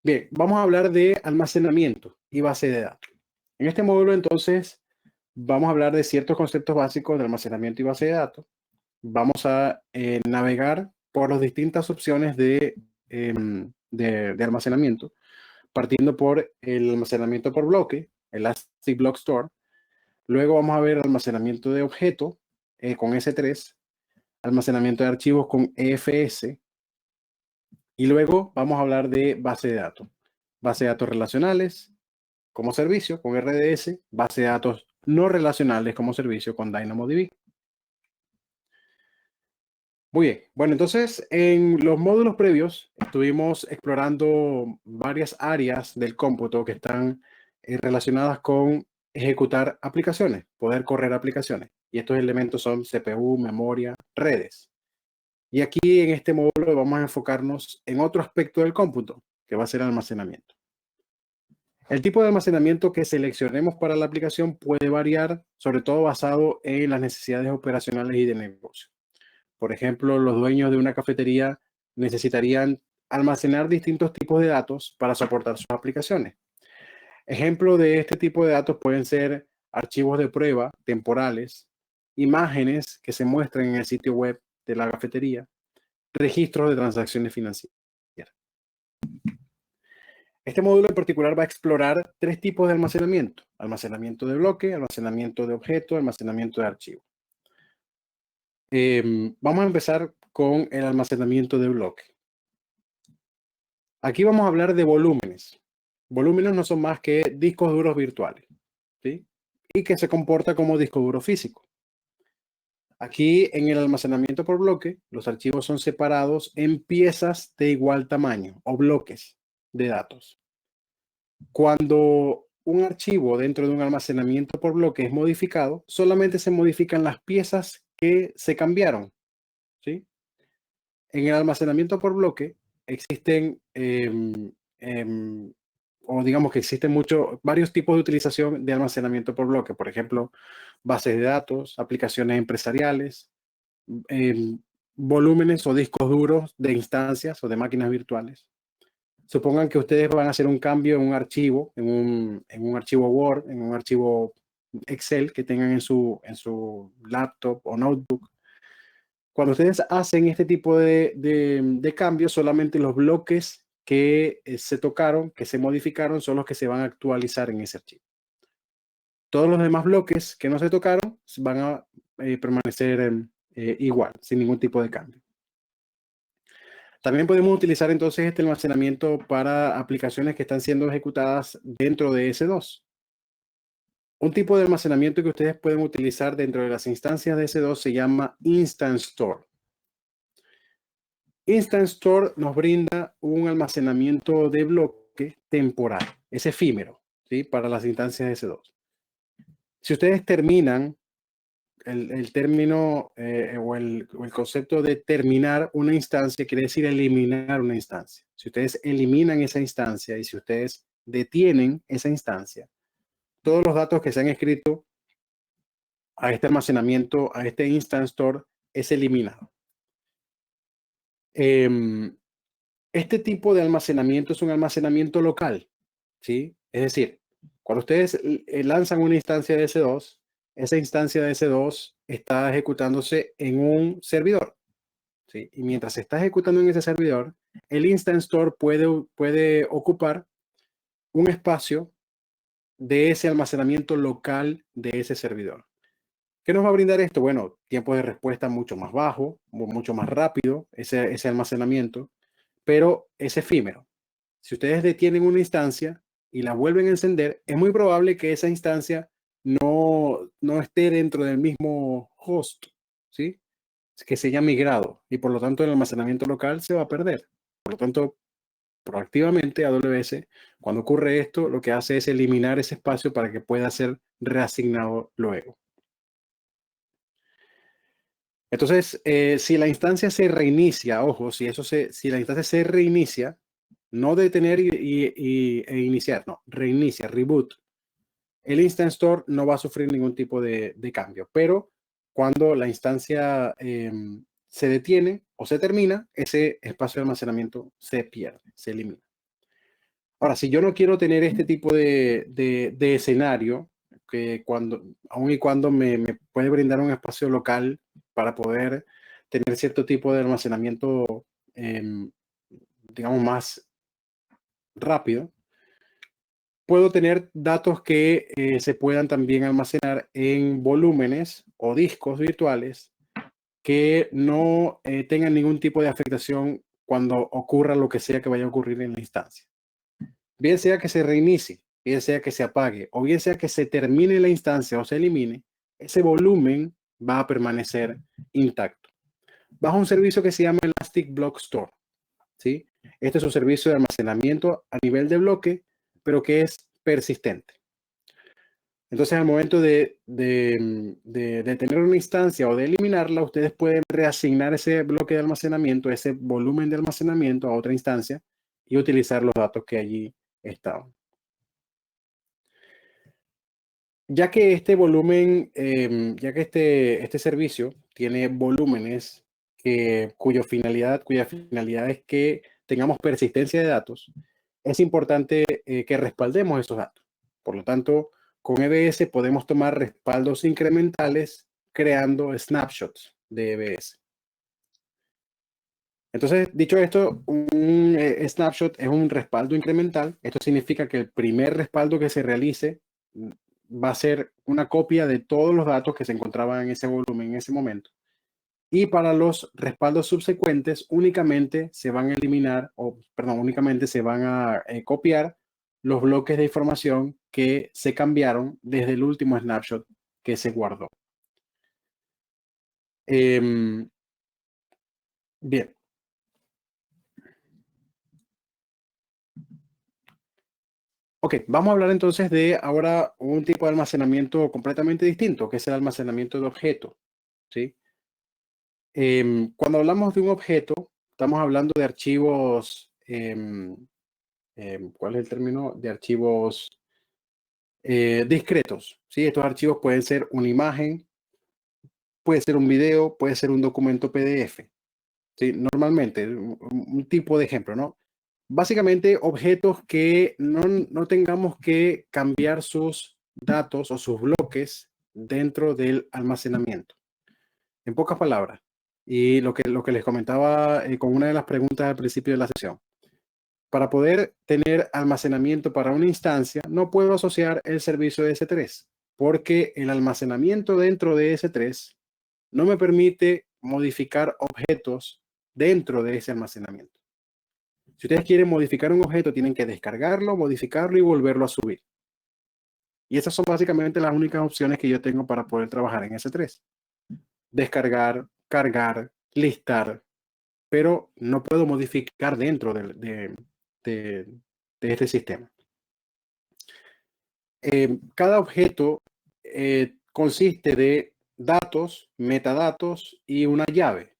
Bien, vamos a hablar de almacenamiento y base de datos. En este módulo, entonces, vamos a hablar de ciertos conceptos básicos de almacenamiento y base de datos. Vamos a navegar por las distintas opciones de almacenamiento, partiendo por el almacenamiento por bloque, Elastic Block Store. Luego vamos a ver almacenamiento de objeto con S3, almacenamiento de archivos con EFS, y luego vamos a hablar de base de datos relacionales como servicio con RDS, base de datos no relacionales como servicio con DynamoDB. Muy bien, bueno, entonces en los módulos previos estuvimos explorando varias áreas del cómputo que están relacionadas con ejecutar aplicaciones, poder correr aplicaciones. Y estos elementos son CPU, memoria, redes. Y aquí en este módulo vamos a enfocarnos en otro aspecto del cómputo, que va a ser el almacenamiento. El tipo de almacenamiento que seleccionemos para la aplicación puede variar, sobre todo basado en las necesidades operacionales y de negocio. Por ejemplo, los dueños de una cafetería necesitarían almacenar distintos tipos de datos para soportar sus aplicaciones. Ejemplo de este tipo de datos pueden ser archivos de prueba temporales, imágenes que se muestran en el sitio web de la cafetería, registros de transacciones financieras. Este módulo en particular va a explorar tres tipos de almacenamiento: almacenamiento de bloque, almacenamiento de objeto, almacenamiento de archivo. Vamos a empezar con el almacenamiento de bloque. Aquí vamos a hablar de volúmenes. Volúmenes no son más que discos duros virtuales, ¿sí? Y que se comporta como disco duro físico. Aquí en el almacenamiento por bloque, los archivos son separados en piezas de igual tamaño o bloques de datos. Cuando un archivo dentro de un almacenamiento por bloque es modificado, solamente se modifican las piezas que se cambiaron, ¿sí? En el almacenamiento por bloque existen, o digamos que existen varios tipos de utilización de almacenamiento por bloque. Por ejemplo, bases de datos, aplicaciones empresariales, em, volúmenes o discos duros de instancias o de máquinas virtuales. Supongan que ustedes van a hacer un cambio en un archivo, en un archivo Word, en un archivo Excel que tengan en su laptop o notebook. Cuando ustedes hacen este tipo de cambios, solamente los bloques que se tocaron, que se modificaron, son los que se van a actualizar en ese archivo. Todos los demás bloques que no se tocaron van a permanecer igual, sin ningún tipo de cambio. También podemos utilizar entonces este almacenamiento para aplicaciones que están siendo ejecutadas dentro de S2. Un tipo de almacenamiento que ustedes pueden utilizar dentro de las instancias de S2 se llama Instant Store. Instant Store nos brinda un almacenamiento de bloque temporal, es efímero, ¿sí? Para las instancias de S2. Si ustedes terminan el término o el concepto de terminar una instancia, quiere decir eliminar una instancia. Si ustedes eliminan esa instancia y si ustedes detienen esa instancia, todos los datos que se han escrito a este almacenamiento, a este Instant Store, es eliminado. Este tipo de almacenamiento es un almacenamiento local, ¿sí? Es decir, cuando ustedes lanzan una instancia de S2, esa instancia de S2 está ejecutándose en un servidor, ¿sí? Y mientras se está ejecutando en ese servidor, el Instant Store puede ocupar un espacio de ese almacenamiento local de ese servidor. ¿Qué nos va a brindar esto? Bueno, tiempo de respuesta mucho más bajo, mucho más rápido, ese almacenamiento, pero es efímero. Si ustedes detienen una instancia y la vuelven a encender, es muy probable que esa instancia no esté dentro del mismo host, ¿sí? Que se haya migrado y por lo tanto el almacenamiento local se va a perder. Por lo tanto, proactivamente AWS, cuando ocurre esto, lo que hace es eliminar ese espacio para que pueda ser reasignado luego. Entonces, si la instancia se reinicia, ojo, si la instancia se reinicia, no detener e iniciar, no, reinicia, reboot, el Instant Store no va a sufrir ningún tipo de cambio. Pero cuando la instancia se detiene o se termina, ese espacio de almacenamiento se pierde, se elimina. Ahora, si yo no quiero tener este tipo de escenario, que aun y cuando me puede brindar un espacio local para poder tener cierto tipo de almacenamiento, em, digamos, más rápido, puedo tener datos que se puedan también almacenar en volúmenes o discos virtuales que no tengan ningún tipo de afectación cuando ocurra lo que sea que vaya a ocurrir en la instancia. Bien sea que se reinicie, bien sea que se apague, o bien sea que se termine la instancia o se elimine, ese volumen va a permanecer intacto. Bajo un servicio que se llama Elastic Block Store, ¿sí? Este es un servicio de almacenamiento a nivel de bloque, pero que es persistente. Entonces, al momento de tener una instancia o de eliminarla, ustedes pueden reasignar ese bloque de almacenamiento, ese volumen de almacenamiento a otra instancia y utilizar los datos que allí estaban. Ya que este volumen, ya que este servicio tiene volúmenes cuya finalidad es que tengamos persistencia de datos, es importante que respaldemos esos datos. Por lo tanto, con EBS podemos tomar respaldos incrementales creando snapshots de EBS. Entonces, dicho esto, un snapshot es un respaldo incremental. Esto significa que el primer respaldo que se realice va a ser una copia de todos los datos que se encontraban en ese volumen en ese momento. Y para los respaldos subsecuentes únicamente se van a eliminar, únicamente se van a copiar los bloques de información que se cambiaron desde el último snapshot que se guardó. Bien. Ok, vamos a hablar entonces de ahora un tipo de almacenamiento completamente distinto, que es el almacenamiento de objetos, ¿sí? Cuando hablamos de un objeto, estamos hablando de archivos, ¿cuál es el término? De archivos discretos, ¿sí? Estos archivos pueden ser una imagen, puede ser un video, puede ser un documento PDF, ¿sí? Normalmente, un tipo de ejemplo, ¿no? Básicamente, objetos que no tengamos que cambiar sus datos o sus bloques dentro del almacenamiento. En pocas palabras, y lo que les comentaba con una de las preguntas al principio de la sesión. Para poder tener almacenamiento para una instancia, no puedo asociar el servicio de S3, porque el almacenamiento dentro de S3 no me permite modificar objetos dentro de ese almacenamiento. Si ustedes quieren modificar un objeto, tienen que descargarlo, modificarlo y volverlo a subir. Y esas son básicamente las únicas opciones que yo tengo para poder trabajar en S3. Descargar, cargar, listar, pero no puedo modificar dentro de este sistema. Cada objeto consiste de datos, metadatos y una llave,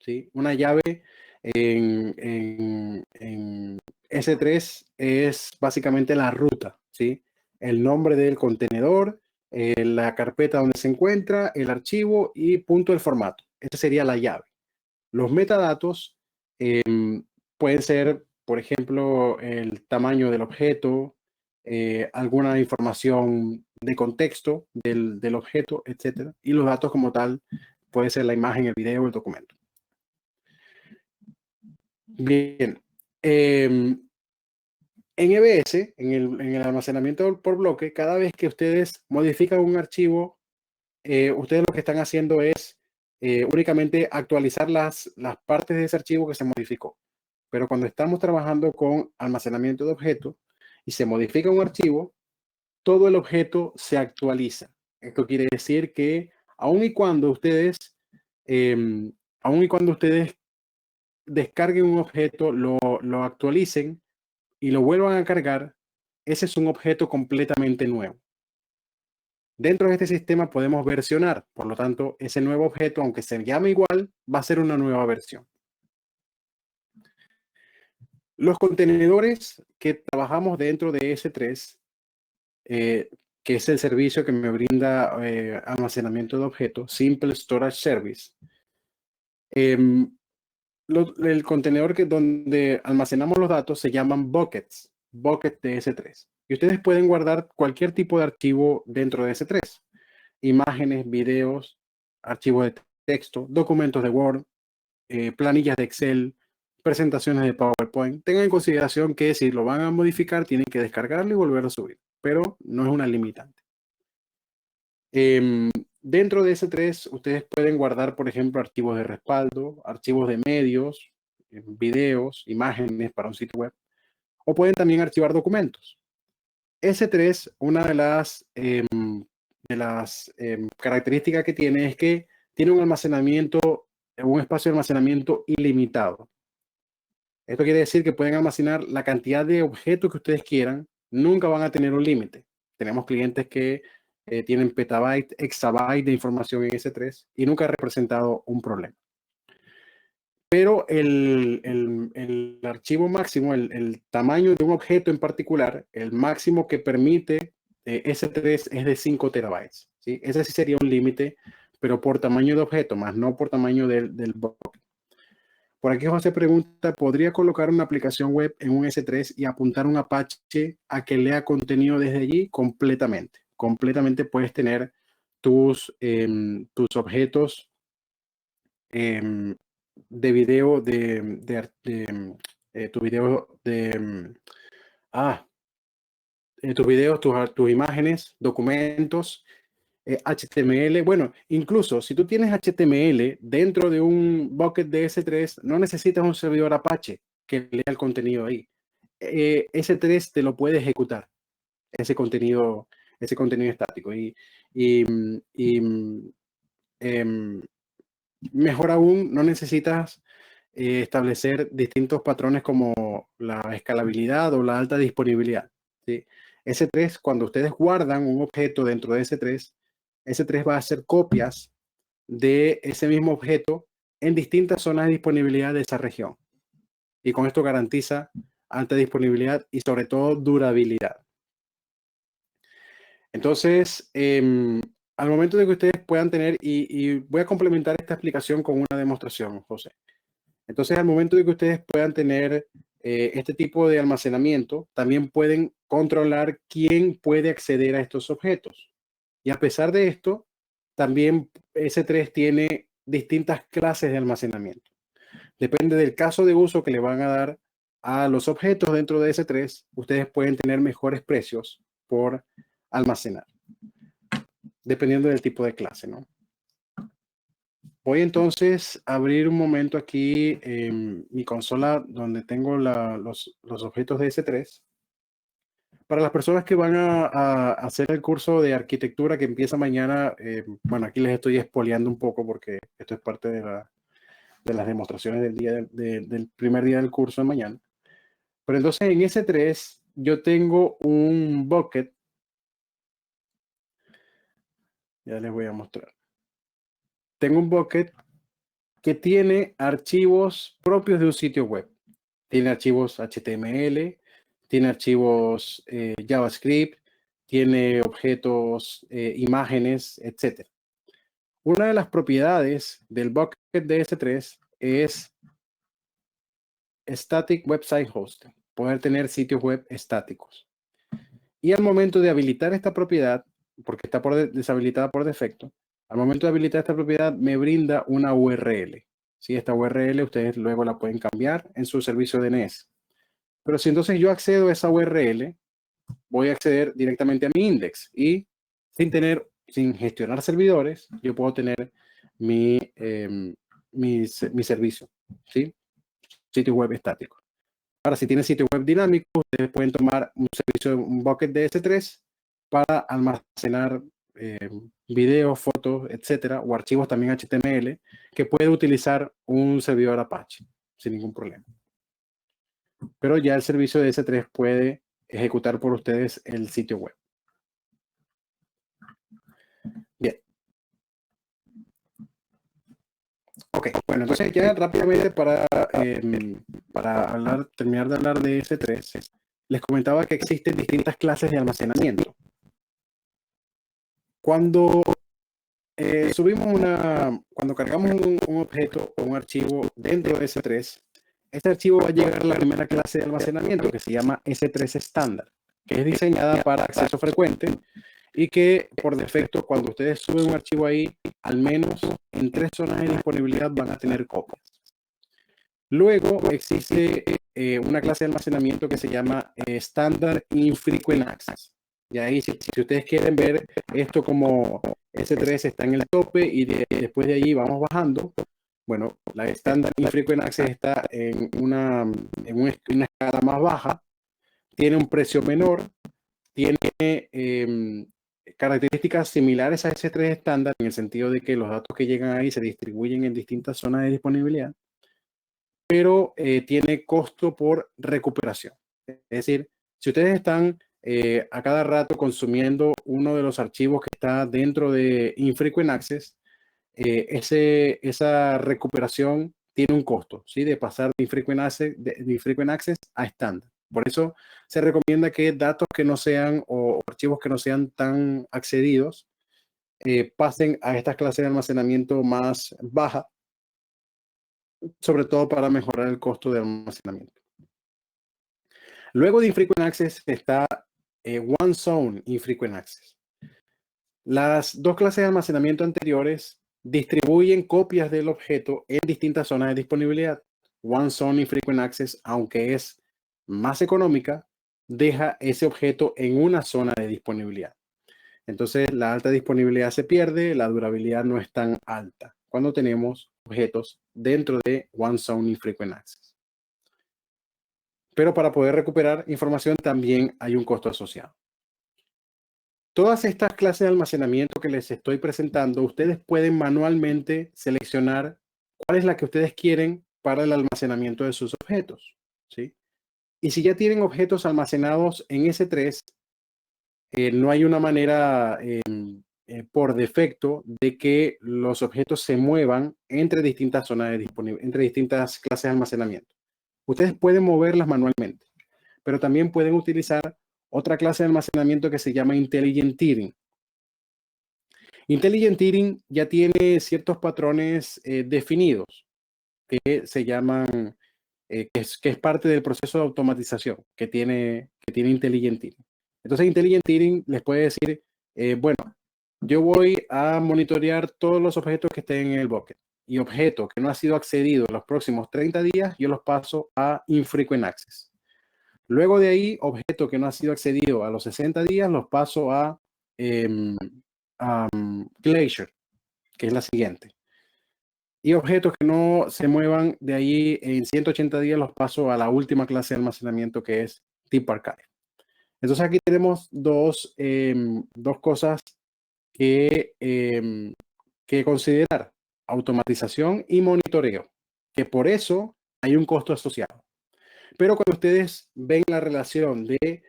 ¿sí? Una llave en S3 es básicamente la ruta, ¿sí? El nombre del contenedor, la carpeta donde se encuentra, el archivo y punto del formato. Esa sería la llave. Los metadatos pueden ser, por ejemplo, el tamaño del objeto, alguna información de contexto del objeto, etcétera. Y los datos como tal puede ser la imagen, el video, el documento. Bien. En EBS, en el almacenamiento por bloque, cada vez que ustedes modifican un archivo, ustedes lo que están haciendo es únicamente actualizar las partes de ese archivo que se modificó. Pero cuando estamos trabajando con almacenamiento de objetos y se modifica un archivo, todo el objeto se actualiza. Esto quiere decir que aun y cuando ustedes, aun y cuando ustedes descarguen un objeto, lo actualicen y lo vuelvan a cargar, ese es un objeto completamente nuevo. Dentro de este sistema podemos versionar, por lo tanto, ese nuevo objeto, aunque se llame igual, va a ser una nueva versión. Los contenedores que trabajamos dentro de S3, que es el servicio que me brinda almacenamiento de objetos, Simple Storage Service, el contenedor donde almacenamos los datos se llaman buckets. bucket de S3. Y ustedes pueden guardar cualquier tipo de archivo dentro de S3. Imágenes, videos, archivos de texto, documentos de Word, planillas de Excel, presentaciones de PowerPoint. Tengan en consideración que si lo van a modificar, tienen que descargarlo y volver a subir, pero no es una limitante. Dentro de S3, ustedes pueden guardar, por ejemplo, archivos de respaldo, archivos de medios, videos, imágenes para un sitio web, o pueden también archivar documentos. S3, una de las características que tiene es que tiene un almacenamiento, un espacio de almacenamiento ilimitado. Esto quiere decir que pueden almacenar la cantidad de objetos que ustedes quieran, nunca van a tener un límite. Tenemos clientes que tienen petabytes, exabytes de información en S3 y nunca ha representado un problema. Pero el archivo máximo, el tamaño de un objeto en particular, el máximo que permite S3 es de 5 terabytes. ¿Sí? Ese sí sería un límite, pero por tamaño de objeto, más no por tamaño del bucket. Por aquí José pregunta, ¿podría colocar una aplicación web en un S3 y apuntar un Apache a que lea contenido desde allí? Completamente. Completamente puedes tener tus objetos de video, tus videos tus videos, tus imágenes, documentos, HTML. Bueno, incluso si tú tienes HTML dentro de un bucket de S3, no necesitas un servidor Apache que lea el contenido ahí. S3 te lo puede ejecutar, ese contenido estático. Mejor aún, no necesitas establecer distintos patrones como la escalabilidad o la alta disponibilidad. ¿Sí? S3, cuando ustedes guardan un objeto dentro de S3 va a hacer copias de ese mismo objeto en distintas zonas de disponibilidad de esa región. Y con esto garantiza alta disponibilidad y sobre todo durabilidad. Entonces, al momento de que ustedes puedan tener, y voy a complementar esta explicación con una demostración, José. Entonces, al momento de que ustedes puedan tener este tipo de almacenamiento, también pueden controlar quién puede acceder a estos objetos. Y a pesar de esto, también S3 tiene distintas clases de almacenamiento. Depende del caso de uso que le van a dar a los objetos dentro de S3, ustedes pueden tener mejores precios por almacenar, dependiendo del tipo de clase, ¿no? Voy entonces a abrir un momento aquí en mi consola donde tengo los objetos de S3. Para las personas que van a hacer el curso de arquitectura que empieza mañana, bueno, aquí les estoy espoleando un poco porque esto es parte de las demostraciones del primer día del curso de mañana. Pero entonces en S3 yo tengo un bucket. Ya les voy a mostrar. Tengo un bucket que tiene archivos propios de un sitio web. Tiene archivos HTML, tiene archivos JavaScript, tiene objetos, imágenes, etc. Una de las propiedades del bucket de S3 es Static Website Hosting, poder tener sitios web estáticos. Y al momento de habilitar esta propiedad, porque está deshabilitada por defecto, al momento de habilitar esta propiedad me brinda una URL. ¿Sí? Esta URL ustedes luego la pueden cambiar en su servicio DNS. Pero si entonces yo accedo a esa URL, voy a acceder directamente a mi index y sin gestionar servidores, yo puedo tener mi servicio, ¿sí? Sitio web estático. Ahora, si tienen sitio web dinámico, ustedes pueden tomar un servicio, un bucket de S3 para almacenar videos, fotos, etcétera, o archivos también HTML que puede utilizar un servidor Apache sin ningún problema. Pero ya el servicio de S3 puede ejecutar por ustedes el sitio web. Bien. Ok, bueno, entonces ya rápidamente para terminar de hablar de S3, les comentaba que existen distintas clases de almacenamiento. Cuando cuando cargamos un objeto o un archivo dentro de S3, este archivo va a llegar a la primera clase de almacenamiento que se llama S3 estándar, que es diseñada para acceso frecuente y que por defecto cuando ustedes suben un archivo ahí, al menos en 3 zonas de disponibilidad van a tener copias. Luego existe una clase de almacenamiento que se llama Standard Infrequent Access. Y ahí, si ustedes quieren ver esto como S3 está en el tope y después de allí vamos bajando, bueno, la Standard Infrequent Access está en una escala más baja, tiene un precio menor, tiene características similares a S3 estándar en el sentido de que los datos que llegan ahí se distribuyen en distintas zonas de disponibilidad, pero tiene costo por recuperación. Es decir, si ustedes están a cada rato consumiendo uno de los archivos que está dentro de Infrequent Access, esa recuperación tiene un costo, ¿sí? De pasar de Infrequent Access a estándar. Por eso se recomienda que datos que no sean o archivos que no sean tan accedidos pasen a estas clases de almacenamiento más baja, sobre todo para mejorar el costo de almacenamiento. Luego de Infrequent Access está One Zone Infrequent Access. Las dos clases de almacenamiento anteriores distribuyen copias del objeto en distintas zonas de disponibilidad. One Zone Infrequent Access, aunque es más económica, deja ese objeto en una zona de disponibilidad. Entonces, la alta disponibilidad se pierde, la durabilidad no es tan alta cuando tenemos objetos dentro de One Zone Infrequent Access. Pero para poder recuperar información también hay un costo asociado. Todas estas clases de almacenamiento que les estoy presentando, ustedes pueden manualmente seleccionar cuál es la que ustedes quieren para el almacenamiento de sus objetos, ¿sí? Y si ya tienen objetos almacenados en S3, no hay una manera por defecto de que los objetos se muevan entre distintas zonas de disponibilidad, entre distintas clases de almacenamiento. Ustedes pueden moverlas manualmente, pero también pueden utilizar otra clase de almacenamiento que se llama Intelligent Tiering. Intelligent Tiering ya tiene ciertos patrones definidos que se llaman, que es parte del proceso de automatización que tiene Intelligent Tiering. Entonces, Intelligent Tiering les puede decir, bueno, yo voy a monitorear todos los objetos que estén en el bucket y objetos que no ha sido accedido en los próximos 30 días, yo los paso a Infrequent Access. Luego de ahí, objeto que no ha sido accedido a los 60 días, los paso a Glacier, que es la siguiente. Y objetos que no se muevan de ahí en 180 días, los paso a la última clase de almacenamiento, que es Deep Archive. Entonces aquí tenemos dos cosas que considerar: automatización y monitoreo, que por eso hay un costo asociado. Pero cuando ustedes ven la relación de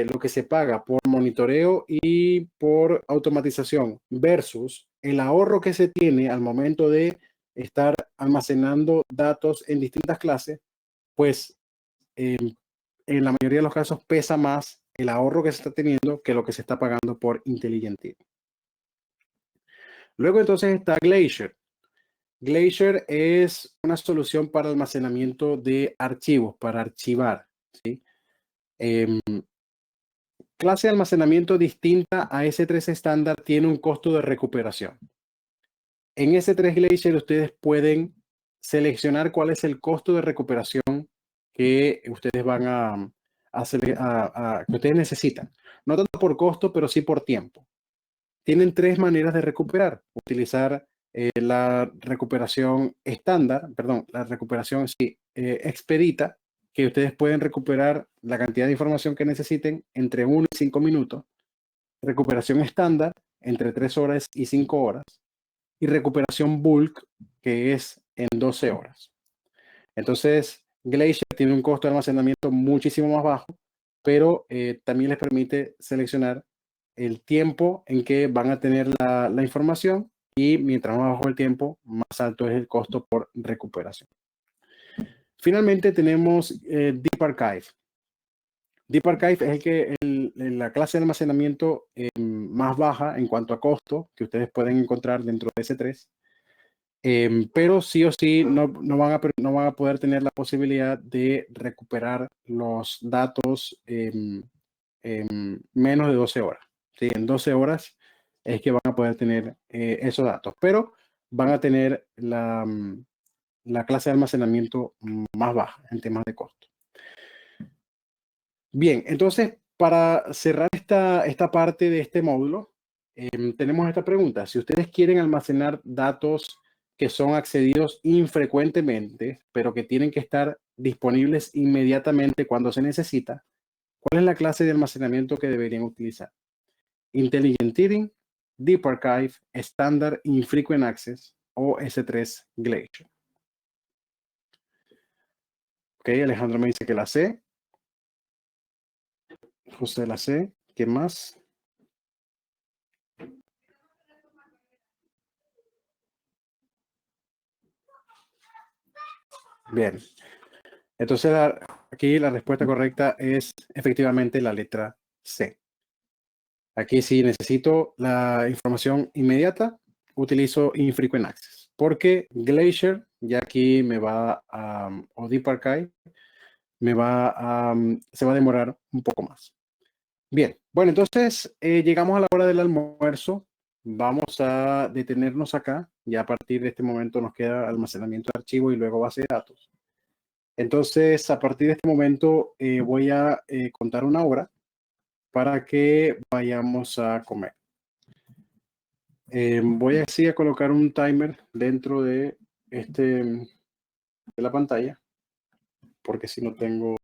lo que se paga por monitoreo y por automatización versus el ahorro que se tiene al momento de estar almacenando datos en distintas clases, pues en la mayoría de los casos pesa más el ahorro que se está teniendo que lo que se está pagando por Intelligent Tiering. Luego entonces está Glacier. Glacier es una solución para almacenamiento de archivos, para archivar, ¿sí? Clase de almacenamiento distinta a S3 estándar tiene un costo de recuperación. En S3 Glacier ustedes pueden seleccionar cuál es el costo de recuperación que ustedes van que ustedes necesitan. No tanto por costo, pero sí por tiempo. Tienen 3 maneras de recuperar. Utilizar la recuperación estándar, perdón, la recuperación expedita, que ustedes pueden recuperar la cantidad de información que necesiten entre 1 y 5 minutos. Recuperación estándar entre 3 horas y 5 horas. Y recuperación bulk, que es en 12 horas. Entonces, Glacier tiene un costo de almacenamiento muchísimo más bajo, pero también les permite seleccionar el tiempo en que van a tener la información, y mientras más bajo el tiempo, más alto es el costo por recuperación. Finalmente tenemos Deep Archive. Deep Archive es la clase de almacenamiento más baja en cuanto a costo que ustedes pueden encontrar dentro de S3. Pero sí o sí no van a poder tener la posibilidad de recuperar los datos en menos de 12 horas. ¿Sí? En 12 horas es que van a poder tener esos datos, pero van a tener la clase de almacenamiento más baja en temas de costo. Bien, entonces, para cerrar esta parte de este módulo, tenemos esta pregunta. Si ustedes quieren almacenar datos que son accedidos infrecuentemente, pero que tienen que estar disponibles inmediatamente cuando se necesita, ¿cuál es la clase de almacenamiento que deberían utilizar? Intelligent Tiering, Deep Archive, Standard Infrequent Access o S3 Glacier. Ok, Alejandro me dice que la C. José la C. ¿Qué más? Bien. Entonces, aquí la respuesta correcta es efectivamente la letra C. Aquí si necesito la información inmediata, utilizo Infrequent Access, porque Glacier ya aquí me va a, o Deep Archive, se va a demorar un poco más. Bien, bueno, entonces llegamos a la hora del almuerzo. Vamos a detenernos acá. Ya a partir de este momento nos queda almacenamiento de archivo y luego base de datos. Entonces, a partir de este momento voy a contar una hora para que vayamos a comer. Voy así a colocar un timer dentro de la pantalla, porque si no tengo